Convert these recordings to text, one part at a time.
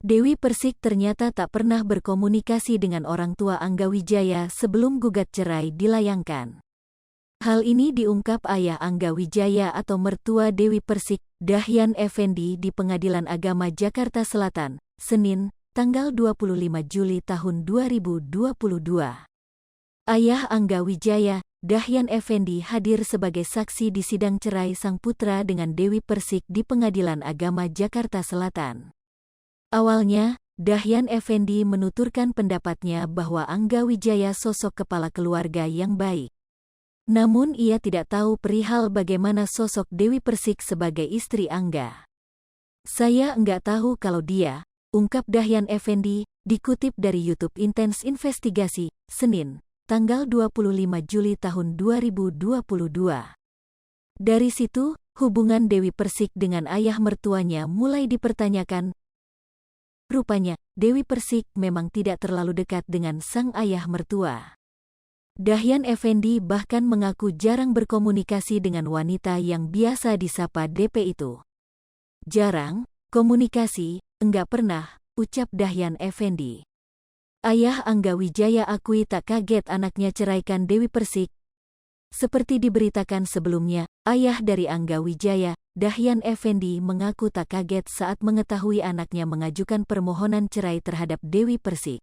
Dewi Persik ternyata tak pernah berkomunikasi dengan orang tua Angga Wijaya sebelum gugat cerai dilayangkan. Hal ini diungkap ayah Angga Wijaya atau mertua Dewi Persik, Dahyan Effendi di Pengadilan Agama Jakarta Selatan, Senin, tanggal 25 Juli tahun 2022. Ayah Angga Wijaya, Dahyan Effendi hadir sebagai saksi di sidang cerai sang putra dengan Dewi Persik di Pengadilan Agama Jakarta Selatan. Awalnya, Dahyan Effendi menuturkan pendapatnya bahwa Angga Wijaya sosok kepala keluarga yang baik. Namun ia tidak tahu perihal bagaimana sosok Dewi Persik sebagai istri Angga. "Saya enggak tahu kalau dia," ungkap Dahyan Effendi, dikutip dari YouTube Intens Investigasi, Senin, tanggal 25 Juli tahun 2022. Dari situ, hubungan Dewi Persik dengan ayah mertuanya mulai dipertanyakan. Rupanya, Dewi Persik memang tidak terlalu dekat dengan sang ayah mertua. Dahyan Effendi bahkan mengaku jarang berkomunikasi dengan wanita yang biasa disapa DP itu. "Jarang komunikasi, enggak pernah," ucap Dahyan Effendi. Ayah Angga Wijaya akui tak kaget anaknya ceraikan Dewi Persik. Seperti diberitakan sebelumnya, ayah dari Angga Wijaya, Dahyan Effendi mengaku tak kaget saat mengetahui anaknya mengajukan permohonan cerai terhadap Dewi Persik.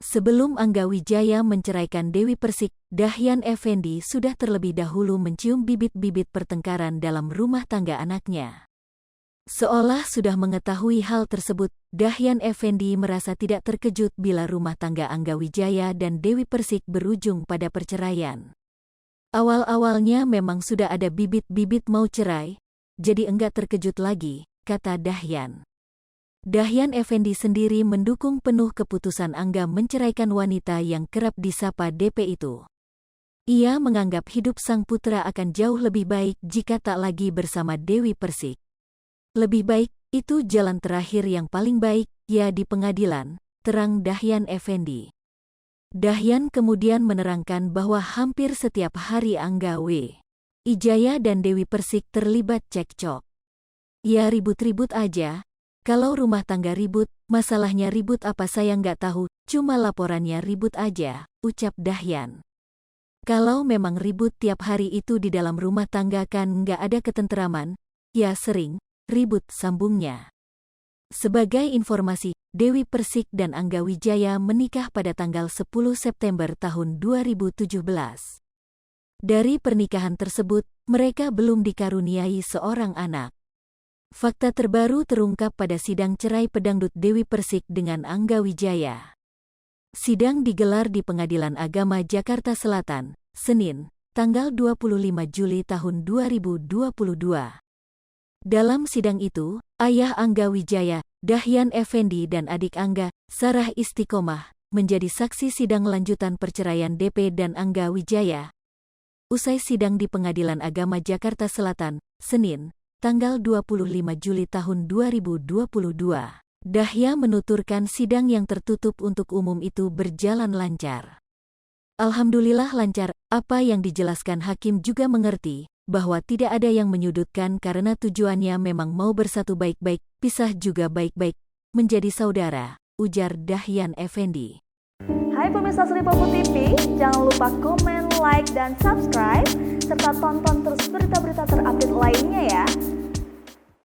Sebelum Angga Wijaya menceraikan Dewi Persik, Dahyan Effendi sudah terlebih dahulu mencium bibit-bibit pertengkaran dalam rumah tangga anaknya. Seolah sudah mengetahui hal tersebut, Dahyan Effendi merasa tidak terkejut bila rumah tangga Angga Wijaya dan Dewi Persik berujung pada perceraian. "Awal-awalnya memang sudah ada bibit-bibit mau cerai, jadi enggak terkejut lagi," kata Dahyan. Dahyan Effendi sendiri mendukung penuh keputusan Angga menceraikan wanita yang kerap disapa DP itu. Ia menganggap hidup sang putra akan jauh lebih baik jika tak lagi bersama Dewi Persik. "Lebih baik, itu jalan terakhir yang paling baik, ya di pengadilan," terang Dahyan Effendi. Dahyan kemudian menerangkan bahwa hampir setiap hari Angga Wijaya dan Dewi Persik terlibat cekcok. "Ya ribut-ribut aja. Kalau rumah tangga ribut, masalahnya ribut apa saya nggak tahu, cuma laporannya ribut aja," ucap Dahyan. "Kalau memang ribut tiap hari itu di dalam rumah tangga kan nggak ada ketenteraman, ya sering ribut," sambungnya. Sebagai informasi, Dewi Persik dan Angga Wijaya menikah pada tanggal 10 September tahun 2017. Dari pernikahan tersebut, mereka belum dikaruniai seorang anak. Fakta terbaru terungkap pada sidang cerai pedangdut Dewi Persik dengan Angga Wijaya. Sidang digelar di Pengadilan Agama Jakarta Selatan, Senin, tanggal 25 Juli tahun 2022. Dalam sidang itu, ayah Angga Wijaya, Dahyan Effendi dan adik Angga, Sarah Istiqomah, menjadi saksi sidang lanjutan perceraian DP dan Angga Wijaya. Usai sidang di Pengadilan Agama Jakarta Selatan, Senin, tanggal 25 Juli tahun 2022. Dahya menuturkan sidang yang tertutup untuk umum itu berjalan lancar. "Alhamdulillah lancar," apa yang dijelaskan hakim juga mengerti, bahwa tidak ada yang menyudutkan karena tujuannya memang mau bersatu baik-baik, pisah juga baik-baik, menjadi saudara, ujar Dahyan Effendi. Hai pemirsa Sri Popo TV, jangan lupa komen, like, dan subscribe, serta tonton terus berita-berita terupdate lainnya ya.